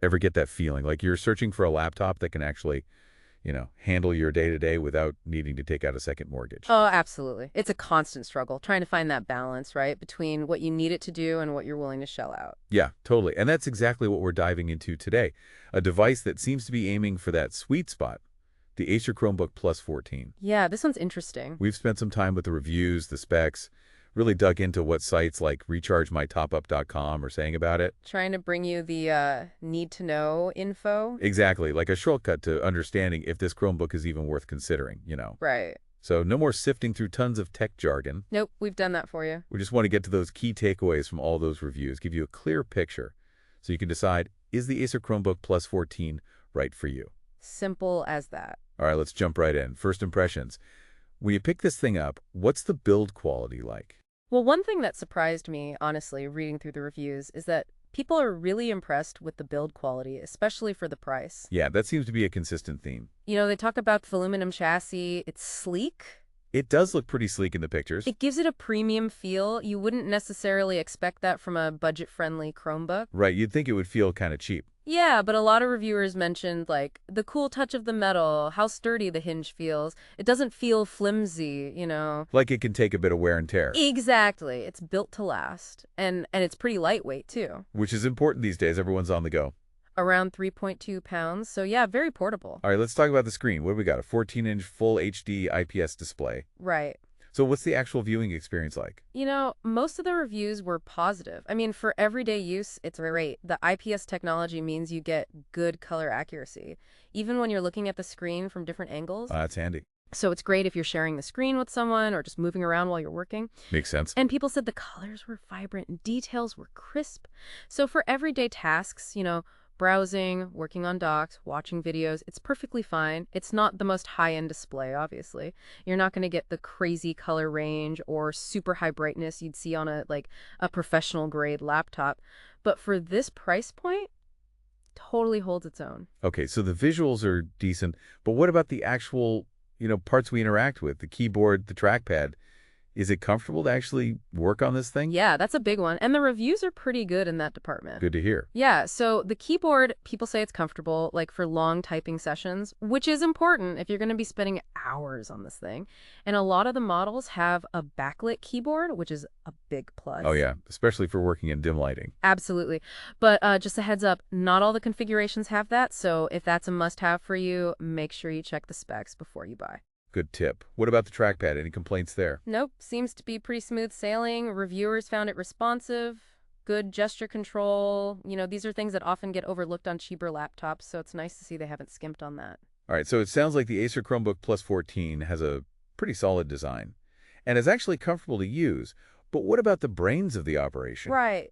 Ever get that feeling like you're searching for a laptop that can actually, handle your day-to-day without needing to take out a second mortgage? Oh, absolutely. It's a constant struggle trying to find that balance, right, between what you need it to do and what you're willing to shell out. Yeah, totally. And that's exactly what we're diving into today. A device that seems to be aiming for that sweet spot, the Acer Chromebook Plus 14. Yeah, this one's interesting. We've spent some time with the reviews, the specs, really dug into what sites like RechargeMyTopup.com are saying about it. Trying to bring you the need-to-know info. Exactly, like a shortcut to understanding if this Chromebook is even worth considering. Right. So no more sifting through tons of tech jargon. Nope, we've done that for you. We just want to get to those key takeaways from all those reviews, give you a clear picture so you can decide, is the Acer Chromebook Plus 14 right for you? Simple as that. All right, let's jump right in. First impressions. When you pick this thing up, what's the build quality like? Well, one thing that surprised me, honestly, reading through the reviews, is that people are really impressed with the build quality, especially for the price. Yeah, that seems to be a consistent theme. They talk about the aluminum chassis. It's sleek. It does look pretty sleek in the pictures. It gives it a premium feel. You wouldn't necessarily expect that from a budget-friendly Chromebook. Right, you'd think it would feel kind of cheap. Yeah, but a lot of reviewers mentioned, like, the cool touch of the metal, how sturdy the hinge feels. It doesn't feel flimsy. Like it can take a bit of wear and tear. Exactly. It's built to last. And it's pretty lightweight, too. Which is important these days. Everyone's on the go. Around 3.2 pounds. So, yeah, very portable. All right, let's talk about the screen. What do we got? A 14-inch full HD IPS display. Right. So what's the actual viewing experience like? Most of the reviews were positive. I mean, for everyday use, it's great. The IPS technology means you get good color accuracy, even when you're looking at the screen from different angles. That's handy. So it's great if you're sharing the screen with someone or just moving around while you're working. Makes sense. And people said the colors were vibrant and details were crisp. So for everyday tasks, browsing, working on docs, watching videos, it's perfectly fine. It's not the most high-end display, obviously. You're not going to get the crazy color range or super high brightness you'd see on a professional grade laptop. But for this price point, totally holds its own. Okay, so the visuals are decent, but what about the actual, parts we interact with, the keyboard, the trackpad? Is it comfortable to actually work on this thing? Yeah, that's a big one. And the reviews are pretty good in that department. Good to hear. Yeah, so the keyboard, people say it's comfortable, like for long typing sessions, which is important if you're going to be spending hours on this thing. And a lot of the models have a backlit keyboard, which is a big plus. Oh, yeah, especially for working in dim lighting. Absolutely. But just a heads up, not all the configurations have that. So if that's a must-have for you, make sure you check the specs before you buy. Good tip. What about the trackpad? Any complaints there? Nope, seems to be pretty smooth sailing. Reviewers found it responsive, good gesture control. These are things that often get overlooked on cheaper laptops, so it's nice to see they haven't skimped on that. All right, so it sounds like the Acer Chromebook Plus 14 has a pretty solid design and is actually comfortable to use. But what about the brains of the operation? Right.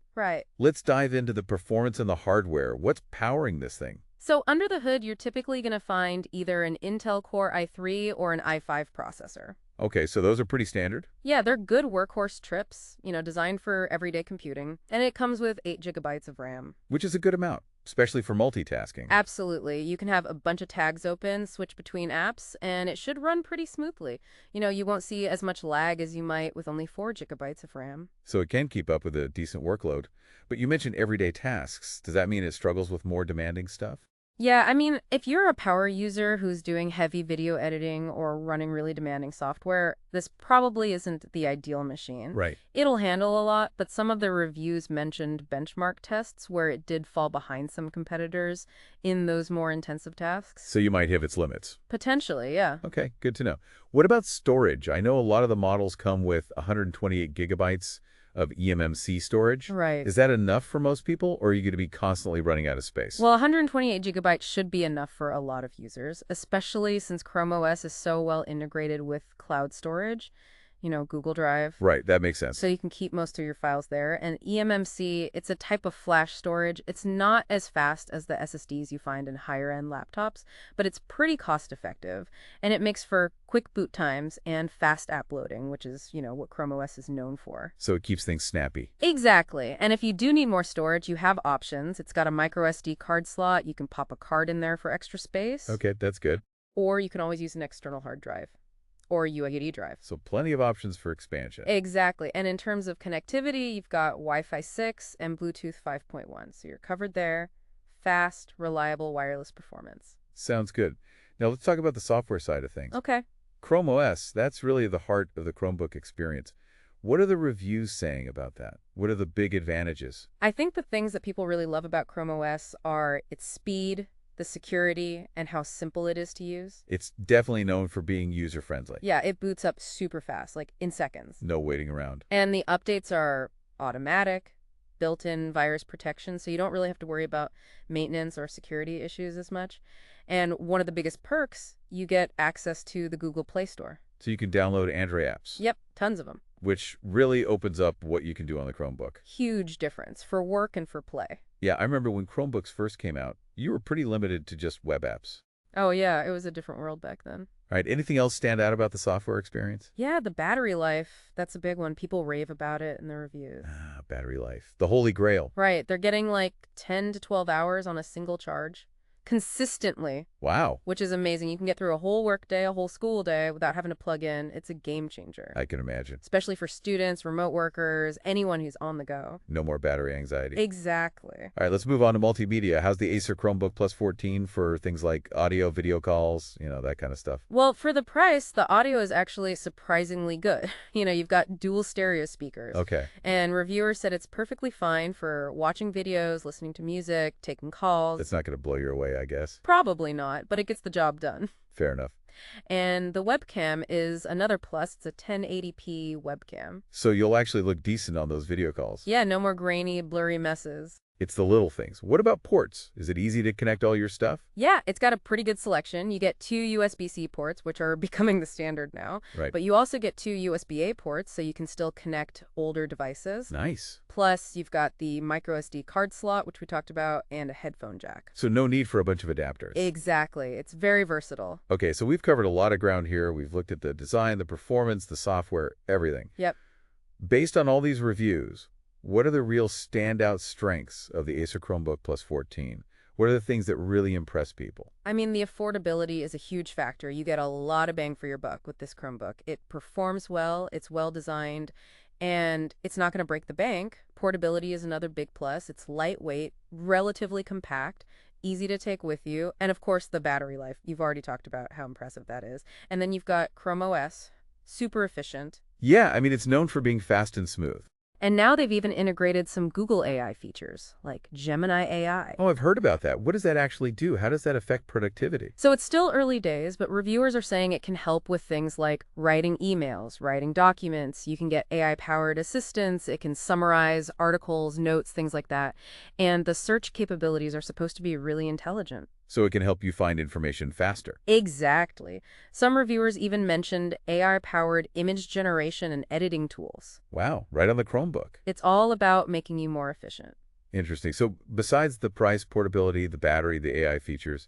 Let's dive into the performance and the hardware. What's powering this thing? So under the hood, you're typically going to find either an Intel Core i3 or an i5 processor. Okay, so those are pretty standard? Yeah, they're good workhorse trips, designed for everyday computing. And it comes with 8 gigabytes of RAM. Which is a good amount, especially for multitasking. Absolutely. You can have a bunch of tabs open, switch between apps, and it should run pretty smoothly. You won't see as much lag as you might with only 4 gigabytes of RAM. So it can keep up with a decent workload. But you mentioned everyday tasks. Does that mean it struggles with more demanding stuff? Yeah, I mean, if you're a power user who's doing heavy video editing or running really demanding software, this probably isn't the ideal machine. Right. It'll handle a lot, but some of the reviews mentioned benchmark tests where it did fall behind some competitors in those more intensive tasks. So you might hit its limits. Potentially, yeah. Okay, good to know. What about storage? I know a lot of the models come with 128 gigabytes of eMMC storage. Right. Is that enough for most people, or are you going to be constantly running out of space? Well, 128 gigabytes should be enough for a lot of users, especially since ChromeOS is so well integrated with cloud storage, Google Drive. Right, that makes sense. So you can keep most of your files there. And eMMC, it's a type of flash storage. It's not as fast as the SSDs you find in higher-end laptops, but it's pretty cost-effective. And it makes for quick boot times and fast app loading, which is, what ChromeOS is known for. So it keeps things snappy. Exactly. And if you do need more storage, you have options. It's got a micro SD card slot. You can pop a card in there for extra space. Okay, that's good. Or you can always use an external hard drive. Or a UAD drive. So plenty of options for expansion. Exactly. And in terms of connectivity, you've got Wi-Fi 6 and Bluetooth 5.1. So you're covered there. fast, reliable wireless performance. Sounds good. Now let's talk about the software side of things. Okay. ChromeOS, that's really the heart of the Chromebook experience. What are the reviews saying about that? What are the big advantages? I think the things that people really love about ChromeOS are its speed, the security, and how simple it is to use. It's definitely known for being user-friendly. Yeah, it boots up super fast, like in seconds. No waiting around. And the updates are automatic, built-in virus protection, so you don't really have to worry about maintenance or security issues as much. And one of the biggest perks, you get access to the Google Play Store. So you can download Android apps. Yep, tons of them. Which really opens up what you can do on the Chromebook. Huge difference for work and for play. Yeah, I remember when Chromebooks first came out, you were pretty limited to just web apps. Oh yeah, it was a different world back then. All right, anything else stand out about the software experience? Yeah, the battery life, that's a big one. People rave about it in the reviews. Battery life. The holy grail. Right, they're getting like 10 to 12 hours on a single charge. Consistently, Wow. which is amazing. You can get through a whole work day, a whole school day without having to plug in. It's a game changer. I can imagine. Especially for students, remote workers, anyone who's on the go. No more battery anxiety. Exactly. All right, let's move on to multimedia. How's the Acer Chromebook Plus 14 for things like audio, video calls, that kind of stuff? Well, for the price, the audio is actually surprisingly good. You've got dual stereo speakers. Okay. And reviewers said it's perfectly fine for watching videos, listening to music, taking calls. That's not going to blow you away, I guess. Probably not, but it gets the job done. Fair enough. And the webcam is another plus. It's a 1080p webcam. So you'll actually look decent on those video calls. Yeah, no more grainy, blurry messes. It's the little things. What about ports? Is it easy to connect all your stuff? Yeah, it's got a pretty good selection. You get 2 USB-C ports, which are becoming the standard now. Right. But you also get 2 USB-A ports, so you can still connect older devices. Nice. Plus, you've got the microSD card slot, which we talked about, and a headphone jack. So no need for a bunch of adapters. Exactly. It's very versatile. Okay, so we've covered a lot of ground here. We've looked at the design, the performance, the software, everything. Yep. Based on all these reviews, what are the real standout strengths of the Acer Chromebook Plus 14? What are the things that really impress people? I mean, the affordability is a huge factor. You get a lot of bang for your buck with this Chromebook. It performs well, it's well designed, and it's not going to break the bank. Portability is another big plus. It's lightweight, relatively compact, easy to take with you, and of course the battery life. You've already talked about how impressive that is. And then you've got ChromeOS, super efficient. Yeah, I mean, it's known for being fast and smooth. And now they've even integrated some Google AI features, like Gemini AI. Oh, I've heard about that. What does that actually do? How does that affect productivity? So it's still early days, but reviewers are saying it can help with things like writing emails, writing documents. You can get AI-powered assistance. It can summarize articles, notes, things like that. And the search capabilities are supposed to be really intelligent. So it can help you find information faster. Exactly. Some reviewers even mentioned AI-powered image generation and editing tools. Wow, right on the Chromebook. It's all about making you more efficient. Interesting. So besides the price, portability, the battery, the AI features,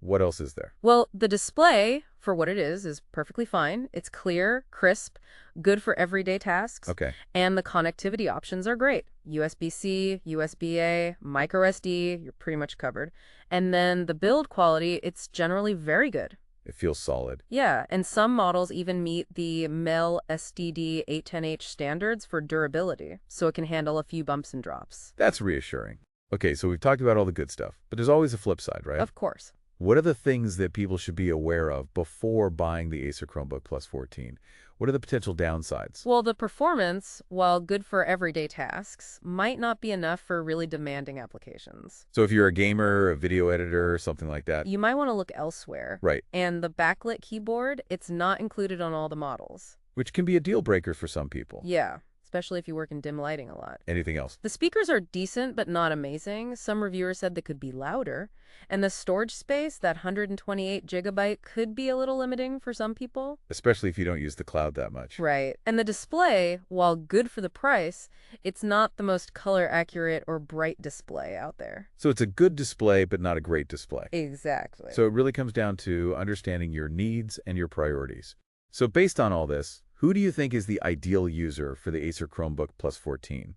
what else is there? Well, the display, for what it is perfectly fine. It's clear, crisp, good for everyday tasks. Okay. And the connectivity options are great. USB-C, USB-A, microSD, you're pretty much covered. And then the build quality, it's generally very good. It feels solid. Yeah, and some models even meet the MEL STD 810H standards for durability, so it can handle a few bumps and drops. That's reassuring. Okay, so we've talked about all the good stuff, but there's always a flip side, right? Of course. What are the things that people should be aware of before buying the Acer Chromebook Plus 14? What are the potential downsides? Well, the performance, while good for everyday tasks, might not be enough for really demanding applications. So if you're a gamer, a video editor, something like that. You might want to look elsewhere. Right. And the backlit keyboard, it's not included on all the models. Which can be a deal breaker for some people. Yeah, especially if you work in dim lighting a lot. Anything else? The speakers are decent, but not amazing. Some reviewers said they could be louder. And the storage space, that 128 gigabyte, could be a little limiting for some people. Especially if you don't use the cloud that much. Right. And the display, while good for the price, it's not the most color accurate or bright display out there. So it's a good display, but not a great display. Exactly. So it really comes down to understanding your needs and your priorities. So based on all this, who do you think is the ideal user for the Acer Chromebook Plus 14?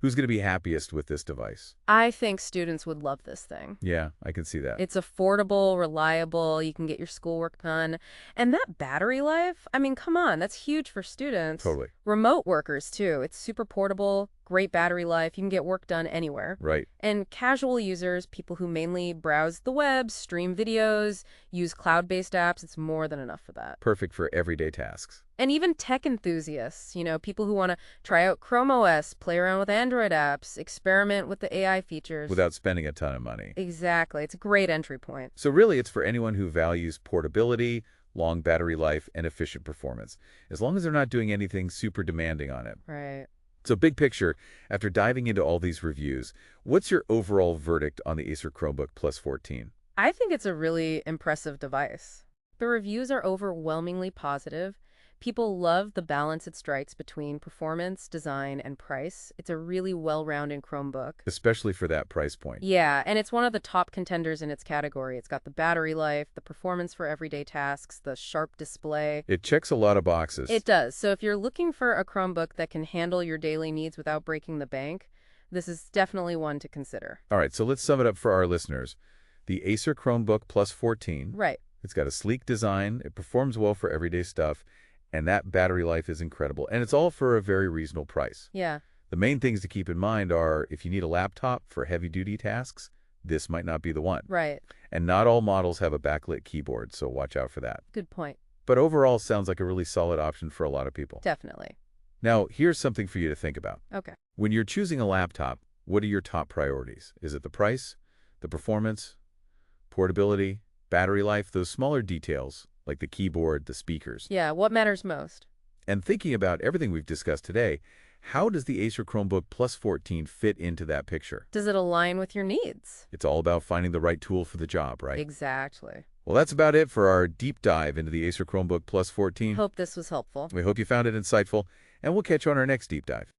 Who's going to be happiest with this device? I think students would love this thing. Yeah, I can see that. It's affordable, reliable, you can get your schoolwork done. And that battery life, I mean, come on, that's huge for students. Totally. Remote workers, too. It's super portable, great battery life, you can get work done anywhere. Right. And casual users, people who mainly browse the web, stream videos, use cloud-based apps, it's more than enough for that. Perfect for everyday tasks. And even tech enthusiasts, people who want to try out ChromeOS, play around with Android apps, experiment with the AI features. Without spending a ton of money. Exactly. It's a great entry point. So really, it's for anyone who values portability, long battery life, and efficient performance, as long as they're not doing anything super demanding on it. Right. So big picture, after diving into all these reviews, what's your overall verdict on the Acer Chromebook Plus 14? I think it's a really impressive device. The reviews are overwhelmingly positive. People love the balance it strikes between performance, design, and price. It's a really well-rounded Chromebook. Especially for that price point. Yeah, and it's one of the top contenders in its category. It's got the battery life, the performance for everyday tasks, the sharp display. It checks a lot of boxes. It does. So if you're looking for a Chromebook that can handle your daily needs without breaking the bank, this is definitely one to consider. All right, so let's sum it up for our listeners. The Acer Chromebook Plus 14. Right. It's got a sleek design, it performs well for everyday stuff, and that battery life is incredible. And it's all for a very reasonable price. Yeah. The main things to keep in mind are if you need a laptop for heavy-duty tasks, this might not be the one. Right. And not all models have a backlit keyboard, so watch out for that. Good point. But overall, sounds like a really solid option for a lot of people. Definitely. Now, here's something for you to think about. Okay. When you're choosing a laptop, what are your top priorities? Is it the price, the performance, portability, battery life, those smaller details like the keyboard, the speakers? Yeah, what matters most? And thinking about everything we've discussed today, how does the Acer Chromebook Plus 14 fit into that picture? Does it align with your needs? It's all about finding the right tool for the job, right? Exactly. Well, that's about it for our deep dive into the Acer Chromebook Plus 14. Hope this was helpful. We hope you found it insightful, and we'll catch you on our next deep dive.